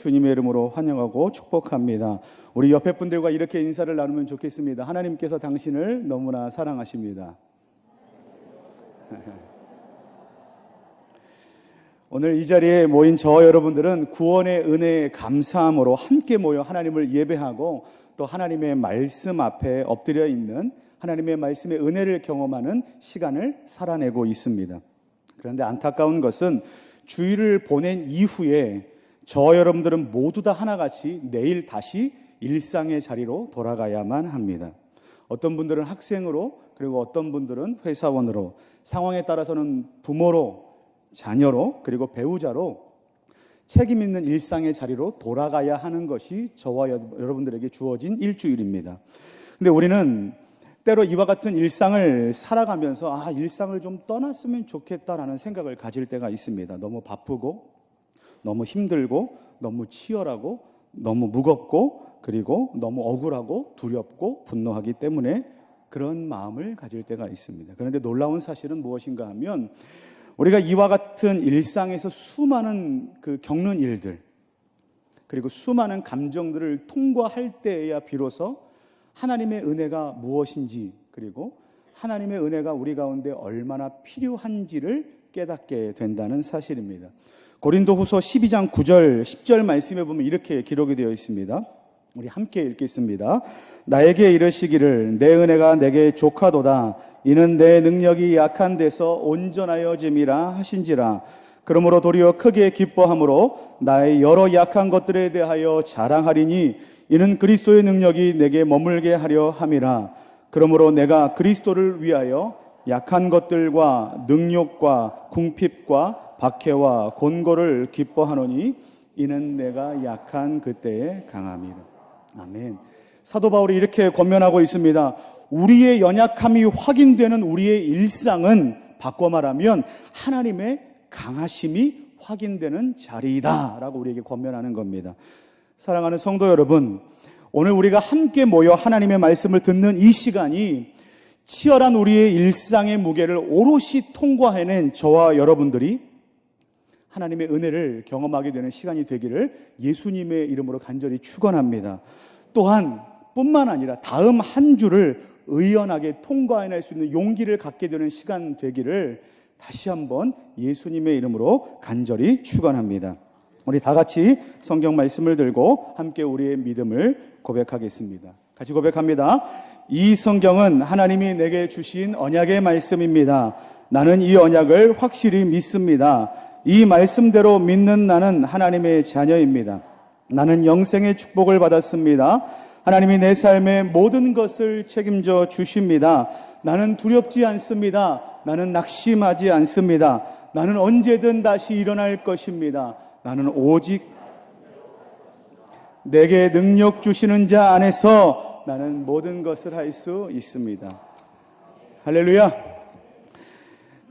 주님의 이름으로 환영하고 축복합니다. 우리 옆에 분들과 이렇게 인사를 나누면 좋겠습니다. 하나님께서 당신을 너무나 사랑하십니다. 오늘 이 자리에 모인 저 여러분들은 구원의 은혜에 감사함으로 함께 모여 하나님을 예배하고 또 하나님의 말씀 앞에 엎드려 있는 하나님의 말씀의 은혜를 경험하는 시간을 살아내고 있습니다. 그런데 안타까운 것은 주일을 보낸 이후에 저 여러분들은 모두 다 하나같이 내일 다시 일상의 자리로 돌아가야만 합니다. 어떤 분들은 학생으로, 그리고 어떤 분들은 회사원으로, 상황에 따라서는 부모로, 자녀로, 그리고 배우자로 책임 있는 일상의 자리로 돌아가야 하는 것이 저와 여러분들에게 주어진 일주일입니다. 근데 우리는 때로 이와 같은 일상을 살아가면서 일상을 좀 떠났으면 좋겠다라는 생각을 가질 때가 있습니다. 너무 바쁘고 너무 힘들고 너무 치열하고 너무 무겁고 그리고 너무 억울하고 두렵고 분노하기 때문에 그런 마음을 가질 때가 있습니다. 그런데 놀라운 사실은 무엇인가 하면 우리가 이와 같은 일상에서 수많은 겪는 일들 그리고 수많은 감정들을 통과할 때에야 비로소 하나님의 은혜가 무엇인지 그리고 하나님의 은혜가 우리 가운데 얼마나 필요한지를 깨닫게 된다는 사실입니다. 고린도후서 12장 9절 10절 말씀에 보면 이렇게 기록이 되어 있습니다. 우리 함께 읽겠습니다. 나에게 이르시기를 내 은혜가 내게 족하도다. 이는 내 능력이 약한 데서 온전하여짐이라 하신지라. 그러므로 도리어 크게 기뻐함으로 나의 여러 약한 것들에 대하여 자랑하리니 이는 그리스도의 능력이 내게 머물게 하려 함이라. 그러므로 내가 그리스도를 위하여 약한 것들과 능욕과 궁핍과 박해와 곤고를 기뻐하노니 이는 내가 약한 그때에 강함이라. 아멘. 사도 바울이 이렇게 권면하고 있습니다. 우리의 연약함이 확인되는 우리의 일상은 바꿔 말하면 하나님의 강하심이 확인되는 자리이다 라고 우리에게 권면하는 겁니다. 사랑하는 성도 여러분, 오늘 우리가 함께 모여 하나님의 말씀을 듣는 이 시간이 치열한 우리의 일상의 무게를 오롯이 통과해낸 저와 여러분들이 하나님의 은혜를 경험하게 되는 시간이 되기를 예수님의 이름으로 간절히 축원합니다. 또한 뿐만 아니라 다음 한 주를 의연하게 통과해낼 수 있는 용기를 갖게 되는 시간 되기를 다시 한번 예수님의 이름으로 간절히 축원합니다. 우리 다 같이 성경 말씀을 들고 함께 우리의 믿음을 고백하겠습니다. 같이 고백합니다. 이 성경은 하나님이 내게 주신 언약의 말씀입니다. 나는 이 언약을 확실히 믿습니다. 이 말씀대로 믿는 나는 하나님의 자녀입니다. 나는 영생의 축복을 받았습니다. 하나님이 내 삶의 모든 것을 책임져 주십니다. 나는 두렵지 않습니다. 나는 낙심하지 않습니다. 나는 언제든 다시 일어날 것입니다. 나는 오직 내게 능력 주시는 자 안에서 나는 모든 것을 할 수 있습니다. 할렐루야.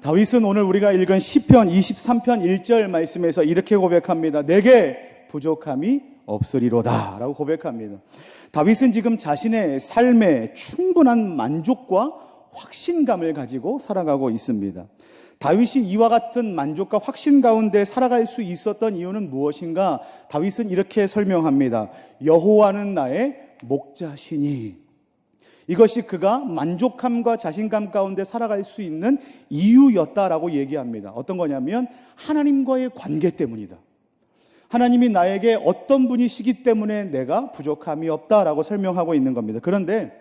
다윗은 오늘 우리가 읽은 시편 23편 1절 말씀에서 이렇게 고백합니다. 내게 부족함이 없으리로다 라고 고백합니다. 다윗은 지금 자신의 삶에 충분한 만족과 확신감을 가지고 살아가고 있습니다. 다윗이 이와 같은 만족과 확신 가운데 살아갈 수 있었던 이유는 무엇인가? 다윗은 이렇게 설명합니다. 여호와는 나의 목자시니. 이것이 그가 만족함과 자신감 가운데 살아갈 수 있는 이유였다라고 얘기합니다. 어떤 거냐면 하나님과의 관계 때문이다. 하나님이 나에게 어떤 분이시기 때문에 내가 부족함이 없다라고 설명하고 있는 겁니다. 그런데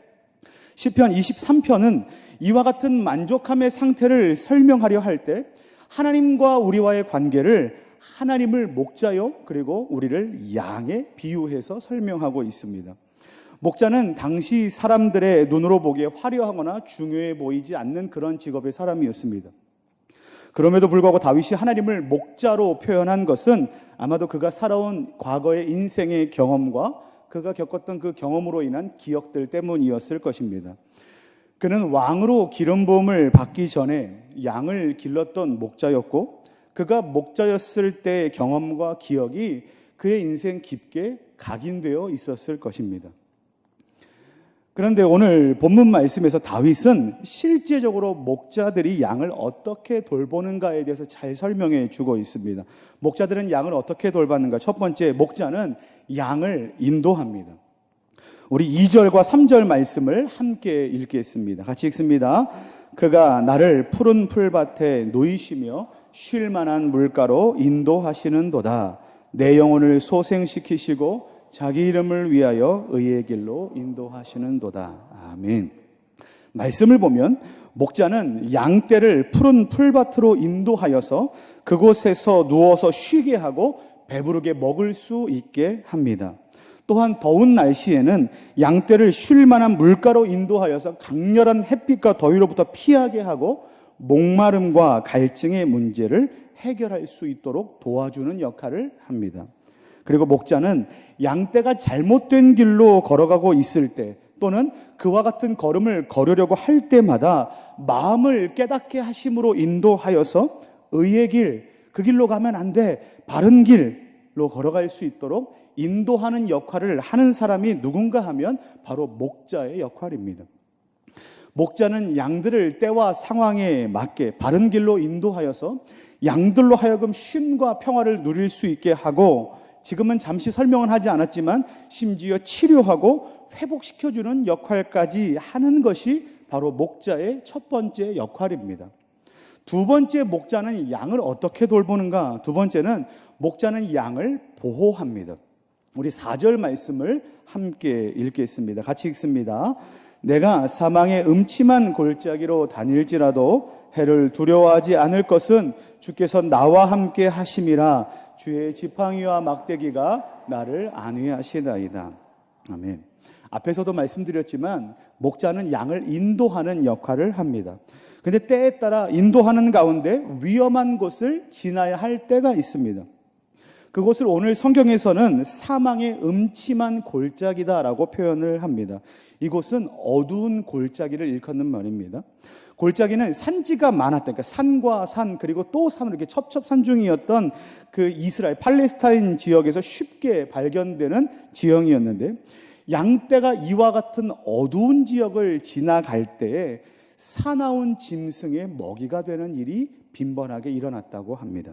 시편 23편은 이와 같은 만족함의 상태를 설명하려 할 때 하나님과 우리와의 관계를 하나님을 목자요 그리고 우리를 양에 비유해서 설명하고 있습니다. 목자는 당시 사람들의 눈으로 보기에 화려하거나 중요해 보이지 않는 그런 직업의 사람이었습니다. 그럼에도 불구하고 다윗이 하나님을 목자로 표현한 것은 아마도 그가 살아온 과거의 인생의 경험과 그가 겪었던 그 경험으로 인한 기억들 때문이었을 것입니다. 그는 왕으로 기름 부음을 받기 전에 양을 길렀던 목자였고 그가 목자였을 때의 경험과 기억이 그의 인생 깊게 각인되어 있었을 것입니다. 그런데 오늘 본문 말씀에서 다윗은 실제적으로 목자들이 양을 어떻게 돌보는가에 대해서 잘 설명해 주고 있습니다. 목자들은 양을 어떻게 돌봤는가? 첫 번째, 목자는 양을 인도합니다. 우리 2절과 3절 말씀을 함께 읽겠습니다. 같이 읽습니다. 그가 나를 푸른 풀밭에 누이시며 쉴 만한 물가로 인도하시는도다. 내 영혼을 소생시키시고 자기 이름을 위하여 의의 길로 인도하시는도다. 아멘. 말씀을 보면 목자는 양떼를 푸른 풀밭으로 인도하여서 그곳에서 누워서 쉬게 하고 배부르게 먹을 수 있게 합니다. 또한 더운 날씨에는 양떼를 쉴 만한 물가로 인도하여서 강렬한 햇빛과 더위로부터 피하게 하고 목마름과 갈증의 문제를 해결할 수 있도록 도와주는 역할을 합니다. 그리고 목자는 양떼가 잘못된 길로 걸어가고 있을 때 또는 그와 같은 걸음을 걸으려고 할 때마다 마음을 깨닫게 하심으로 인도하여서 의의 길, 그 길로 가면 안 돼, 바른 길로 걸어갈 수 있도록 인도하는 역할을 하는 사람이 누군가 하면 바로 목자의 역할입니다. 목자는 양들을 때와 상황에 맞게 바른 길로 인도하여서 양들로 하여금 쉼과 평화를 누릴 수 있게 하고, 지금은 잠시 설명은 하지 않았지만 심지어 치료하고 회복시켜주는 역할까지 하는 것이 바로 목자의 첫 번째 역할입니다. 두 번째, 목자는 양을 어떻게 돌보는가? 두 번째는 목자는 양을 보호합니다. 우리 4절 말씀을 함께 읽겠습니다. 같이 읽습니다. 내가 사망의 음침한 골짜기로 다닐지라도 해를 두려워하지 않을 것은 주께서 나와 함께 하심이라. 주의 지팡이와 막대기가 나를 안위하시나이다. 아멘. 앞에서도 말씀드렸지만 목자는 양을 인도하는 역할을 합니다. 근데 때에 따라 인도하는 가운데 위험한 곳을 지나야 할 때가 있습니다. 그곳을 오늘 성경에서는 사망의 음침한 골짜기다라고 표현을 합니다. 이곳은 어두운 골짜기를 일컫는 말입니다. 골짜기는 산지가 많았다. 그러니까 산과 산 그리고 또 산으로 이렇게 첩첩산중이었던 그 이스라엘 팔레스타인 지역에서 쉽게 발견되는 지형이었는데, 양떼가 이와 같은 어두운 지역을 지나갈 때에 사나운 짐승의 먹이가 되는 일이 빈번하게 일어났다고 합니다.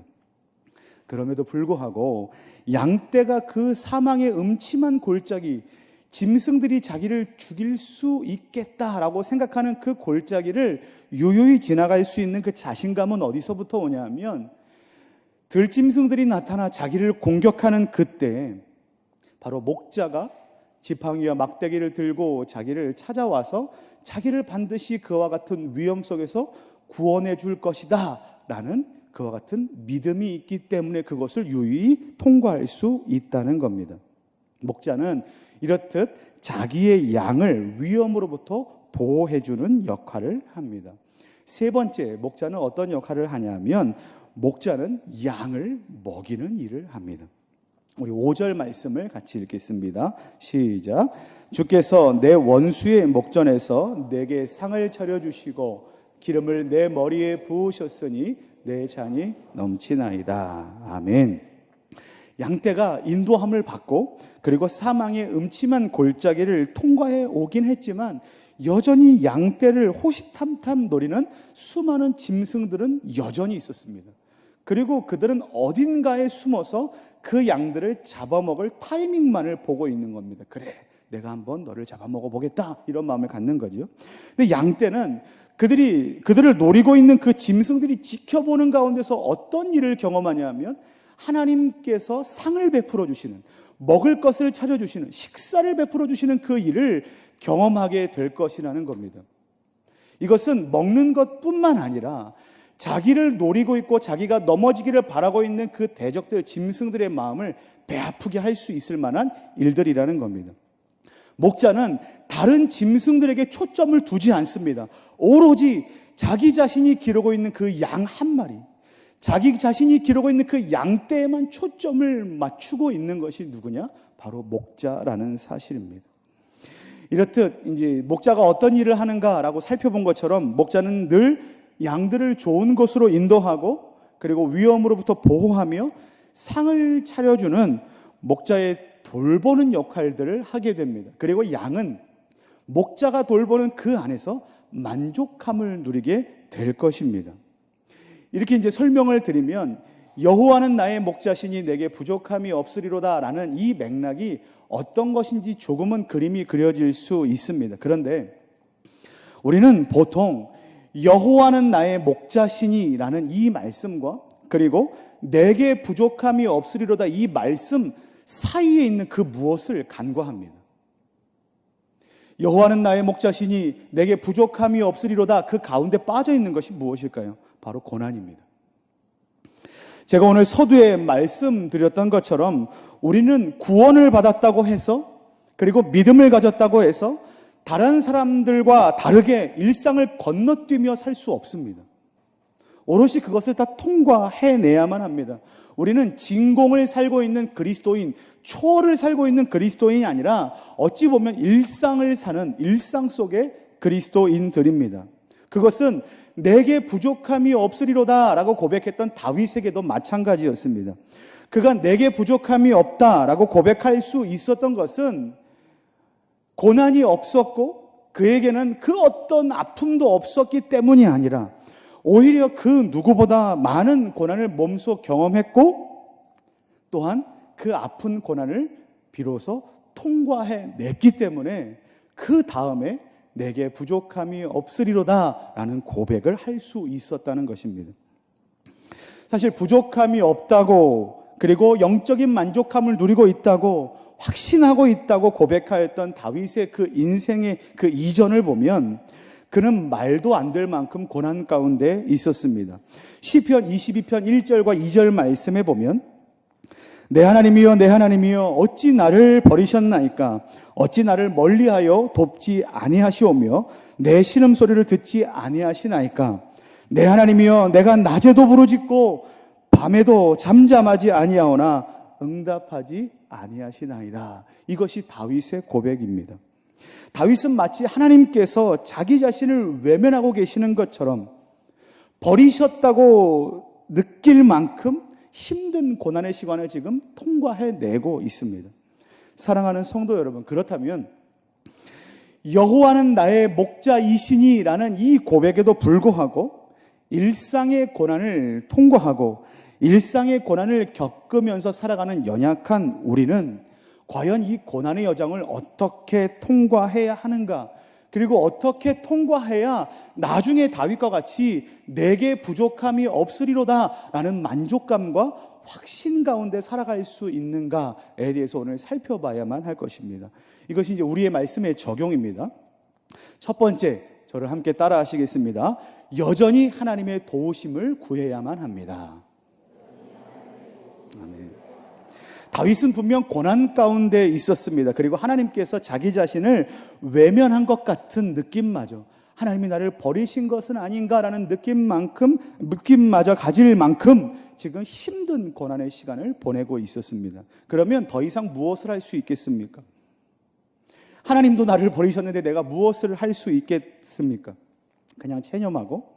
그럼에도 불구하고 양떼가 그 사망의 음침한 골짜기, 짐승들이 자기를 죽일 수 있겠다라고 생각하는 그 골짜기를 유유히 지나갈 수 있는 그 자신감은 어디서부터 오냐면, 들짐승들이 나타나 자기를 공격하는 그때 바로 목자가 지팡이와 막대기를 들고 자기를 찾아와서 자기를 반드시 그와 같은 위험 속에서 구원해 줄 것이다 라는 그와 같은 믿음이 있기 때문에 그것을 유유히 통과할 수 있다는 겁니다. 목자는 이렇듯 자기의 양을 위험으로부터 보호해주는 역할을 합니다. 세 번째, 목자는 어떤 역할을 하냐면 목자는 양을 먹이는 일을 합니다. 우리 5절 말씀을 같이 읽겠습니다. 시작. 주께서 내 원수의 목전에서 내게 상을 차려주시고 기름을 내 머리에 부으셨으니 내 잔이 넘치나이다. 아멘. 양떼가 인도함을 받고 그리고 사망의 음침한 골짜기를 통과해 오긴 했지만 여전히 양떼를 호시탐탐 노리는 수많은 짐승들은 여전히 있었습니다. 그리고 그들은 어딘가에 숨어서 그 양들을 잡아먹을 타이밍만을 보고 있는 겁니다. 그래, 내가 한번 너를 잡아먹어 보겠다, 이런 마음을 갖는 거죠. 근데 양떼는 그들을 노리고 있는 그 짐승들이 지켜보는 가운데서 어떤 일을 경험하냐면 하나님께서 상을 베풀어 주시는, 먹을 것을 차려주시는, 식사를 베풀어 주시는 그 일을 경험하게 될 것이라는 겁니다. 이것은 먹는 것뿐만 아니라 자기를 노리고 있고 자기가 넘어지기를 바라고 있는 그 대적들, 짐승들의 마음을 배 아프게 할 수 있을 만한 일들이라는 겁니다. 목자는 다른 짐승들에게 초점을 두지 않습니다. 오로지 자기 자신이 기르고 있는 그 양 한 마리, 자기 자신이 기르고 있는 그 양떼에만 초점을 맞추고 있는 것이 누구냐? 바로 목자라는 사실입니다. 이렇듯 이제 목자가 어떤 일을 하는가라고 살펴본 것처럼 목자는 늘 양들을 좋은 곳으로 인도하고 그리고 위험으로부터 보호하며 상을 차려주는 목자의 돌보는 역할들을 하게 됩니다. 그리고 양은 목자가 돌보는 그 안에서 만족함을 누리게 될 것입니다. 이렇게 이제 설명을 드리면 여호와는 나의 목자시니 내게 부족함이 없으리로다 라는 이 맥락이 어떤 것인지 조금은 그림이 그려질 수 있습니다. 그런데 우리는 보통 여호와는 나의 목자시니 라는 이 말씀과 그리고 내게 부족함이 없으리로다 이 말씀 사이에 있는 그 무엇을 간과합니다. 여호와는 나의 목자시니 내게 부족함이 없으리로다 그 가운데 빠져 있는 것이 무엇일까요? 바로 고난입니다. 제가 오늘 서두에 말씀드렸던 것처럼 우리는 구원을 받았다고 해서 그리고 믿음을 가졌다고 해서 다른 사람들과 다르게 일상을 건너뛰며 살 수 없습니다. 오롯이 그것을 다 통과해내야만 합니다. 우리는 진공을 살고 있는 그리스도인, 초월을 살고 있는 그리스도인이 아니라 어찌 보면 일상을 사는 일상 속의 그리스도인들입니다. 그것은 내게 부족함이 없으리로다 라고 고백했던 다윗에게도 마찬가지였습니다. 그가 내게 부족함이 없다 라고 고백할 수 있었던 것은 고난이 없었고 그에게는 그 어떤 아픔도 없었기 때문이 아니라 오히려 그 누구보다 많은 고난을 몸소 경험했고 또한 그 아픈 고난을 비로소 통과해냈기 때문에 그 다음에 내게 부족함이 없으리로다 라는 고백을 할 수 있었다는 것입니다. 사실 부족함이 없다고 그리고 영적인 만족함을 누리고 있다고 확신하고 있다고 고백하였던 다윗의 그 인생의 그 이전을 보면 그는 말도 안 될 만큼 고난 가운데 있었습니다. 시편 22편 1절과 2절 말씀에 보면 내 하나님이여 내 하나님이여 어찌 나를 버리셨나이까 어찌 나를 멀리하여 돕지 아니하시오며 내 신음소리를 듣지 아니하시나이까 내 하나님이여 내가 낮에도 부르짖고 밤에도 잠잠하지 아니하오나 응답하지 아니하시나이다. 이것이 다윗의 고백입니다. 다윗은 마치 하나님께서 자기 자신을 외면하고 계시는 것처럼 버리셨다고 느낄 만큼 힘든 고난의 시간을 지금 통과해내고 있습니다. 사랑하는 성도 여러분, 그렇다면 여호와는 나의 목자이시니 라는 이 고백에도 불구하고 일상의 고난을 통과하고 일상의 고난을 겪으면서 살아가는 연약한 우리는 과연 이 고난의 여정을 어떻게 통과해야 하는가? 그리고 어떻게 통과해야 나중에 다윗과 같이 내게 부족함이 없으리로다 라는 만족감과 확신 가운데 살아갈 수 있는가에 대해서 오늘 살펴봐야만 할 것입니다. 이것이 이제 우리의 말씀의 적용입니다. 첫 번째, 저를 함께 따라 하시겠습니다. 여전히 하나님의 도우심을 구해야만 합니다. 아멘. 다윗은 분명 고난 가운데 있었습니다. 그리고 하나님께서 자기 자신을 외면한 것 같은 느낌마저 하나님이 나를 버리신 것은 아닌가라는 느낌마저 가질 만큼 지금 힘든 고난의 시간을 보내고 있었습니다. 그러면 더 이상 무엇을 할 수 있겠습니까? 하나님도 나를 버리셨는데 내가 무엇을 할 수 있겠습니까? 그냥 체념하고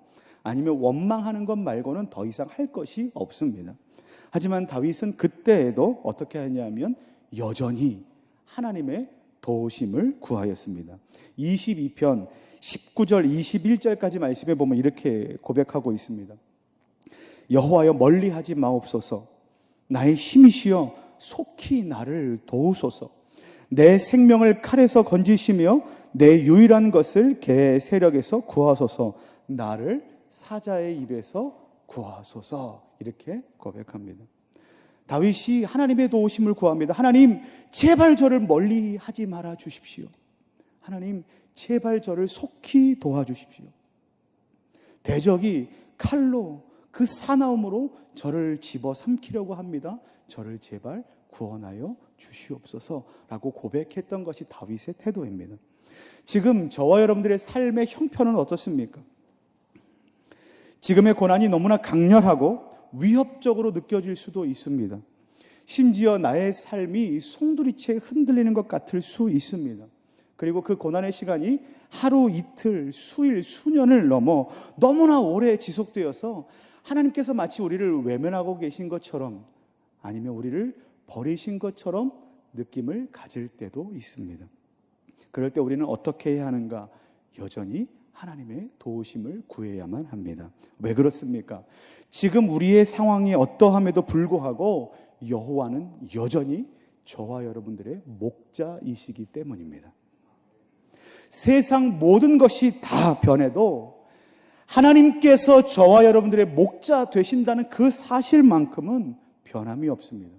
아니면 원망하는 것 말고는 더 이상 할 것이 없습니다. 하지만 다윗은 그때에도 어떻게 하냐면 여전히 하나님의 도우심을 구하였습니다. 22편 19절 21절까지 말씀해 보면 이렇게 고백하고 있습니다. 여호와여 멀리하지 마옵소서. 나의 힘이시여 속히 나를 도우소서. 내 생명을 칼에서 건지시며 내 유일한 것을 개 세력에서 구하소서. 나를 사자의 입에서 구하소서. 이렇게 고백합니다. 다윗이 하나님의 도우심을 구합니다. 하나님 제발 저를 멀리하지 말아 주십시오. 하나님 제발 저를 속히 도와주십시오. 대적이 칼로 그 사나움으로 저를 집어삼키려고 합니다. 저를 제발 구원하여 주시옵소서라고 고백했던 것이 다윗의 태도입니다. 지금 저와 여러분들의 삶의 형편은 어떻습니까? 지금의 고난이 너무나 강렬하고 위협적으로 느껴질 수도 있습니다. 심지어 나의 삶이 송두리째 흔들리는 것 같을 수 있습니다. 그리고 그 고난의 시간이 하루, 이틀, 수일, 수년을 넘어 너무나 오래 지속되어서 하나님께서 마치 우리를 외면하고 계신 것처럼 아니면 우리를 버리신 것처럼 느낌을 가질 때도 있습니다. 그럴 때 우리는 어떻게 해야 하는가? 여전히 하나님의 도우심을 구해야만 합니다. 왜 그렇습니까? 지금 우리의 상황이 어떠함에도 불구하고 여호와는 여전히 저와 여러분들의 목자이시기 때문입니다. 세상 모든 것이 다 변해도 하나님께서 저와 여러분들의 목자 되신다는 그 사실만큼은 변함이 없습니다.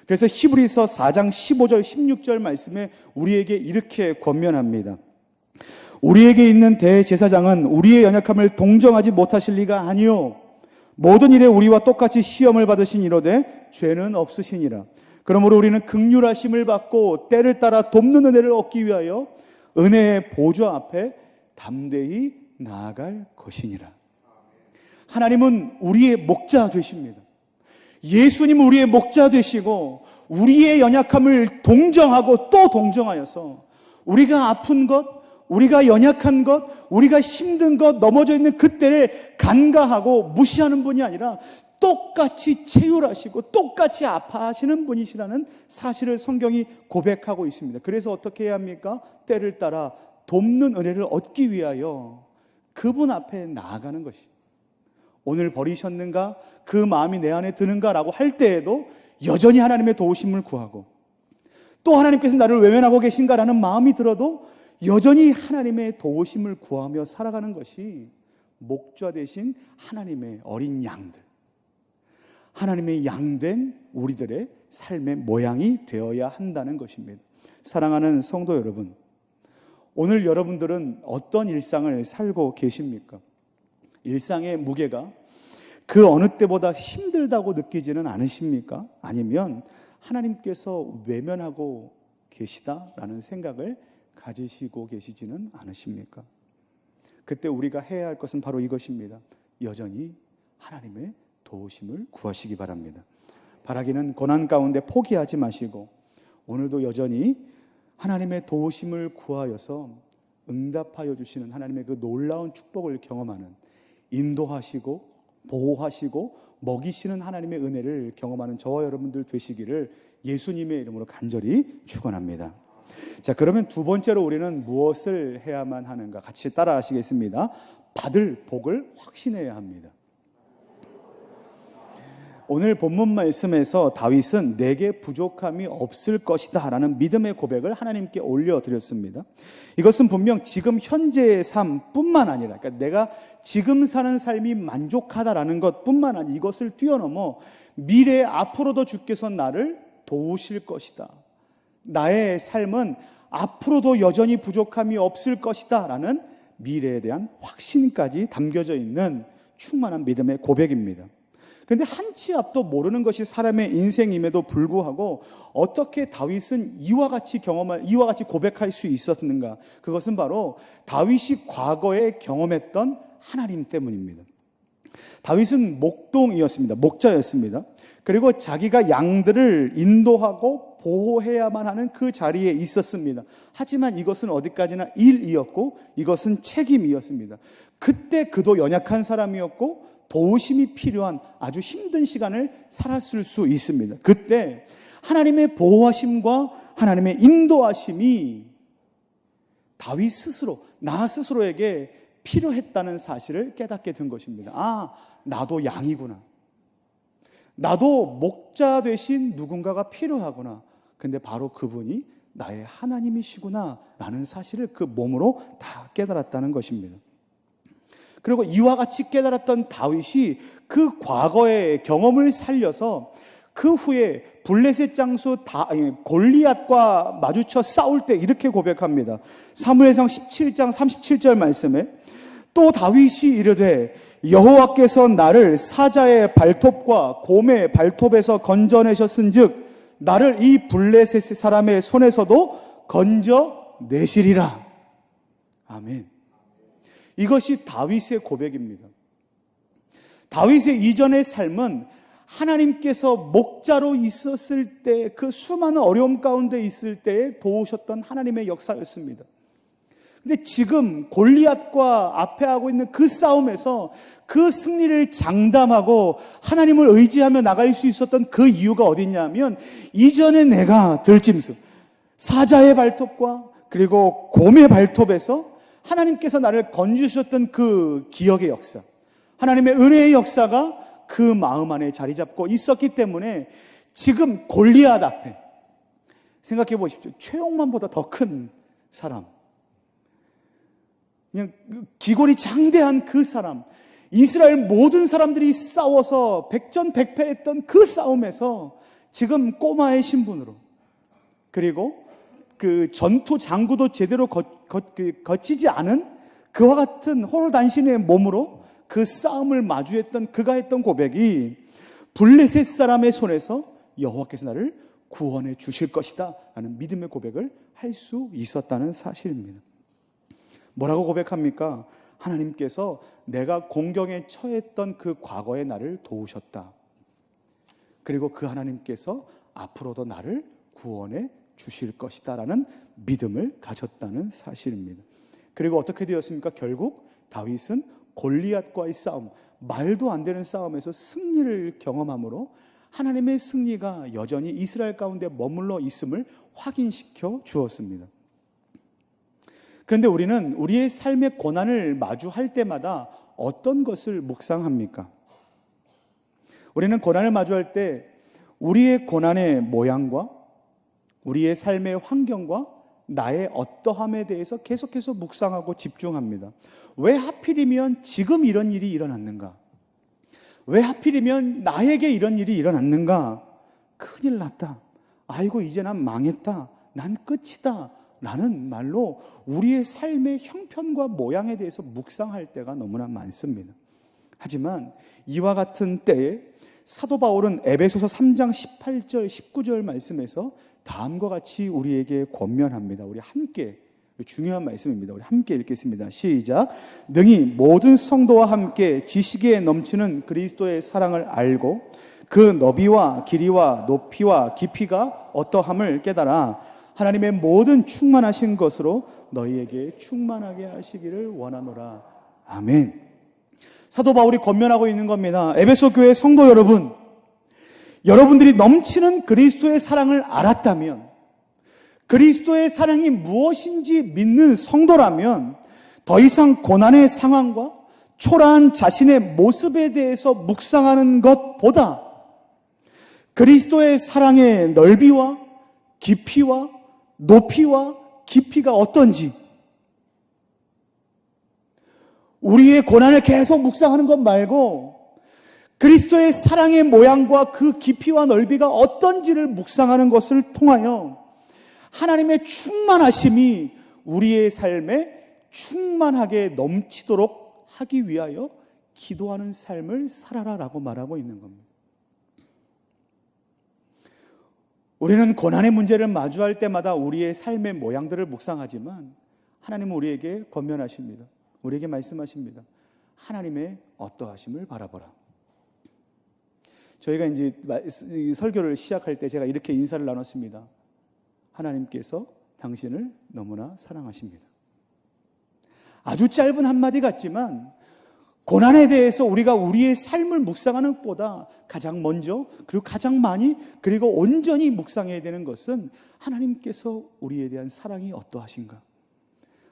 그래서 히브리서 4장 15절 16절 말씀에 우리에게 이렇게 권면합니다. 우리에게 있는 대제사장은 우리의 연약함을 동정하지 못하실 리가 아니요 모든 일에 우리와 똑같이 시험을 받으신 이로되 죄는 없으시니라. 그러므로 우리는 긍휼하심을 받고 때를 따라 돕는 은혜를 얻기 위하여 은혜의 보좌 앞에 담대히 나아갈 것이니라. 하나님은 우리의 목자 되십니다. 예수님은 우리의 목자 되시고 우리의 연약함을 동정하고 또 동정하여서 우리가 아픈 것, 우리가 연약한 것, 우리가 힘든 것, 넘어져 있는 그때를 간과하고 무시하는 분이 아니라 똑같이 체휼하시고 똑같이 아파하시는 분이시라는 사실을 성경이 고백하고 있습니다. 그래서 어떻게 해야 합니까? 때를 따라 돕는 은혜를 얻기 위하여 그분 앞에 나아가는 것이, 오늘 버리셨는가? 그 마음이 내 안에 드는가라고 할 때에도 여전히 하나님의 도우심을 구하고, 또 하나님께서 나를 외면하고 계신가라는 마음이 들어도 여전히 하나님의 도우심을 구하며 살아가는 것이 목자 되신 하나님의 어린 양들, 하나님의 양된 우리들의 삶의 모양이 되어야 한다는 것입니다. 사랑하는 성도 여러분, 오늘 여러분들은 어떤 일상을 살고 계십니까? 일상의 무게가 그 어느 때보다 힘들다고 느끼지는 않으십니까? 아니면 하나님께서 외면하고 계시다라는 생각을 가지시고 계시지는 않으십니까? 그때 우리가 해야 할 것은 바로 이것입니다. 여전히 하나님의 도우심을 구하시기 바랍니다. 바라기는 고난 가운데 포기하지 마시고 오늘도 여전히 하나님의 도우심을 구하여서 응답하여 주시는 하나님의 그 놀라운 축복을 경험하는, 인도하시고 보호하시고 먹이시는 하나님의 은혜를 경험하는 저와 여러분들 되시기를 예수님의 이름으로 간절히 축원합니다. 자, 그러면 두 번째로 우리는 무엇을 해야만 하는가? 같이 따라 하시겠습니다. 받을 복을 확신해야 합니다. 오늘 본문 말씀에서 다윗은 내게 부족함이 없을 것이다 라는 믿음의 고백을 하나님께 올려드렸습니다. 이것은 분명 지금 현재의 삶뿐만 아니라, 그러니까 내가 지금 사는 삶이 만족하다라는 것뿐만 아니라 이것을 뛰어넘어 미래 앞으로도 주께서 나를 도우실 것이다, 나의 삶은 앞으로도 여전히 부족함이 없을 것이다 라는 미래에 대한 확신까지 담겨져 있는 충만한 믿음의 고백입니다. 그런데 한치 앞도 모르는 것이 사람의 인생임에도 불구하고 어떻게 다윗은 이와 같이 고백할 수 있었는가? 그것은 바로 다윗이 과거에 경험했던 하나님 때문입니다. 다윗은 목동이었습니다. 목자였습니다. 그리고 자기가 양들을 인도하고 보호해야만 하는 그 자리에 있었습니다. 하지만 이것은 어디까지나 일이었고 이것은 책임이었습니다. 그때 그도 연약한 사람이었고 도우심이 필요한 아주 힘든 시간을 살았을 수 있습니다. 그때 하나님의 보호하심과 하나님의 인도하심이 다윗 스스로, 나 스스로에게 필요했다는 사실을 깨닫게 된 것입니다. 아, 나도 양이구나. 나도 목자 되신 누군가가 필요하구나. 근데 바로 그분이 나의 하나님이시구나 라는 사실을 그 몸으로 다 깨달았다는 것입니다. 그리고 이와 같이 깨달았던 다윗이 그 과거의 경험을 살려서 그 후에 블레셋 장수 골리앗과 마주쳐 싸울 때 이렇게 고백합니다. 사무엘상 17장 37절 말씀에 또 다윗이 이르되 여호와께서 나를 사자의 발톱과 곰의 발톱에서 건져내셨은즉 나를 이 블레셋 사람의 손에서도 건져내시리라. 아멘. 이것이 다윗의 고백입니다. 다윗의 이전의 삶은 하나님께서 목자로 있었을 때, 그 수많은 어려움 가운데 있을 때에 도우셨던 하나님의 역사였습니다. 근데 지금 골리앗과 앞에 하고 있는 그 싸움에서 그 승리를 장담하고 하나님을 의지하며 나갈 수 있었던 그 이유가 어디냐면, 이전에 내가 들짐승, 사자의 발톱과 그리고 곰의 발톱에서 하나님께서 나를 건지셨던 그 기억의 역사, 하나님의 은혜의 역사가 그 마음 안에 자리 잡고 있었기 때문에 지금 골리앗 앞에 생각해 보십시오. 최용만보다 더 큰 사람, 그냥 기골이 장대한 그 사람, 이스라엘 모든 사람들이 싸워서 백전백패했던 그 싸움에서 지금 꼬마의 신분으로, 그리고 그 전투 장구도 제대로 거치지 않은 그와 같은 홀단신의 몸으로 그 싸움을 마주했던 그가 했던 고백이 블레셋 사람의 손에서 여호와께서 나를 구원해 주실 것이다 라는 믿음의 고백을 할 수 있었다는 사실입니다. 뭐라고 고백합니까? 하나님께서 내가 공경에 처했던 그 과거의 나를 도우셨다. 그리고 그 하나님께서 앞으로도 나를 구원해 주실 것이다 라는 믿음을 가졌다는 사실입니다. 그리고 어떻게 되었습니까? 결국 다윗은 골리앗과의 싸움, 말도 안 되는 싸움에서 승리를 경험함으로 하나님의 승리가 여전히 이스라엘 가운데 머물러 있음을 확인시켜 주었습니다. 그런데 우리는 우리의 삶의 고난을 마주할 때마다 어떤 것을 묵상합니까? 우리는 고난을 마주할 때 우리의 고난의 모양과 우리의 삶의 환경과 나의 어떠함에 대해서 계속해서 묵상하고 집중합니다. 왜 하필이면 지금 이런 일이 일어났는가? 왜 하필이면 나에게 이런 일이 일어났는가? 큰일 났다. 아이고 이제 난 망했다. 난 끝이다. 라는 말로 우리의 삶의 형편과 모양에 대해서 묵상할 때가 너무나 많습니다. 하지만 이와 같은 때에 사도 바울은 에베소서 3장 18절 19절 말씀에서 다음과 같이 우리에게 권면합니다. 우리 함께, 중요한 말씀입니다. 우리 함께 읽겠습니다. 시작. 능히 모든 성도와 함께 지식에 넘치는 그리스도의 사랑을 알고 그 너비와 길이와 높이와 깊이가 어떠함을 깨달아 하나님의 모든 충만하신 것으로 너희에게 충만하게 하시기를 원하노라. 아멘. 사도 바울이 권면하고 있는 겁니다. 에베소 교회 성도 여러분, 여러분들이 넘치는 그리스도의 사랑을 알았다면, 그리스도의 사랑이 무엇인지 믿는 성도라면 더 이상 고난의 상황과 초라한 자신의 모습에 대해서 묵상하는 것보다 그리스도의 사랑의 넓이와 깊이와 높이와 깊이가 어떤지, 우리의 고난을 계속 묵상하는 것 말고 그리스도의 사랑의 모양과 그 깊이와 넓이가 어떤지를 묵상하는 것을 통하여 하나님의 충만하심이 우리의 삶에 충만하게 넘치도록 하기 위하여 기도하는 삶을 살아라라고 말하고 있는 겁니다. 우리는 고난의 문제를 마주할 때마다 우리의 삶의 모양들을 묵상하지만 하나님은 우리에게 권면하십니다. 우리에게 말씀하십니다. 하나님의 어떠하심을 바라보라. 저희가 이제 설교를 시작할 때 제가 이렇게 인사를 나눴습니다. 하나님께서 당신을 너무나 사랑하십니다. 아주 짧은 한마디 같지만 고난에 대해서 우리가 우리의 삶을 묵상하는 것보다 가장 먼저 그리고 가장 많이 그리고 온전히 묵상해야 되는 것은 하나님께서 우리에 대한 사랑이 어떠하신가?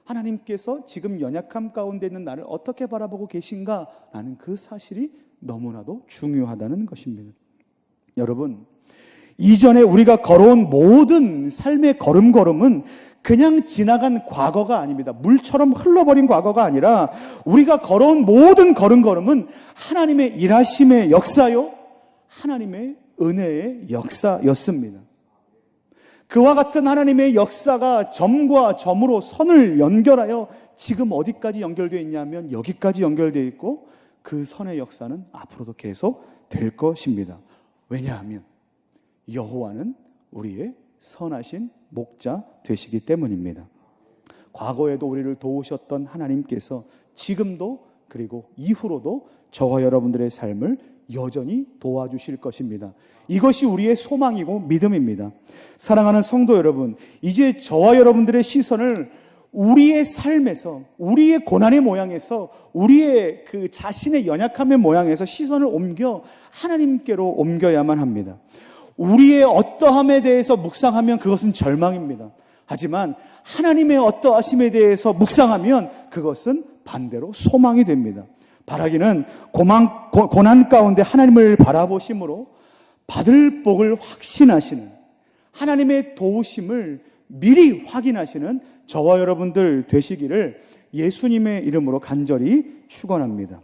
하나님께서 지금 연약함 가운데 있는 나를 어떻게 바라보고 계신가? 라는 그 사실이 너무나도 중요하다는 것입니다. 여러분, 이전에 우리가 걸어온 모든 삶의 걸음걸음은 그냥 지나간 과거가 아닙니다. 물처럼 흘러버린 과거가 아니라 우리가 걸어온 모든 걸음걸음은 하나님의 일하심의 역사요, 하나님의 은혜의 역사였습니다. 그와 같은 하나님의 역사가 점과 점으로 선을 연결하여 지금 어디까지 연결되어 있냐면 여기까지 연결되어 있고 그 선의 역사는 앞으로도 계속 될 것입니다. 왜냐하면 여호와는 우리의 선하신 목자 되시기 때문입니다. 과거에도 우리를 도우셨던 하나님께서 지금도 그리고 이후로도 저와 여러분들의 삶을 여전히 도와주실 것입니다. 이것이 우리의 소망이고 믿음입니다. 사랑하는 성도 여러분, 이제 저와 여러분들의 시선을 우리의 삶에서, 우리의 고난의 모양에서, 우리의 그 자신의 연약함의 모양에서 시선을 옮겨 하나님께로 옮겨야만 합니다. 우리의 어떠함에 대해서 묵상하면 그것은 절망입니다. 하지만 하나님의 어떠하심에 대해서 묵상하면 그것은 반대로 소망이 됩니다. 바라기는 고난 가운데 하나님을 바라보심으로 받을 복을 확신하시는, 하나님의 도우심을 미리 확인하시는 저와 여러분들 되시기를 예수님의 이름으로 간절히 축원합니다.